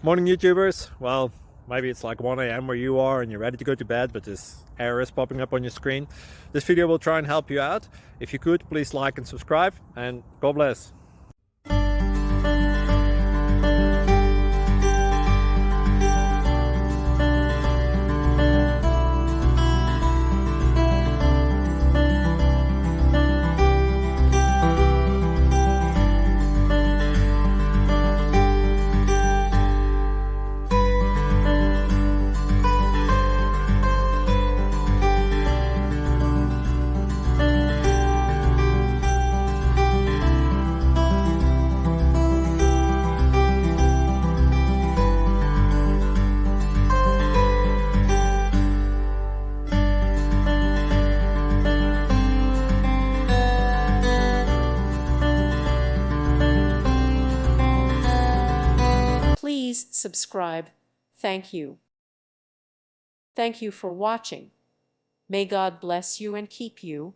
Morning YouTubers. Well, maybe it's like 1 a.m. where you are and you're ready to go to bed, but this error is popping up on your screen. This video will try and help you out. If you could, please like and subscribe, and God bless. Please subscribe. Thank you. Thank you for watching. May God bless you and keep you.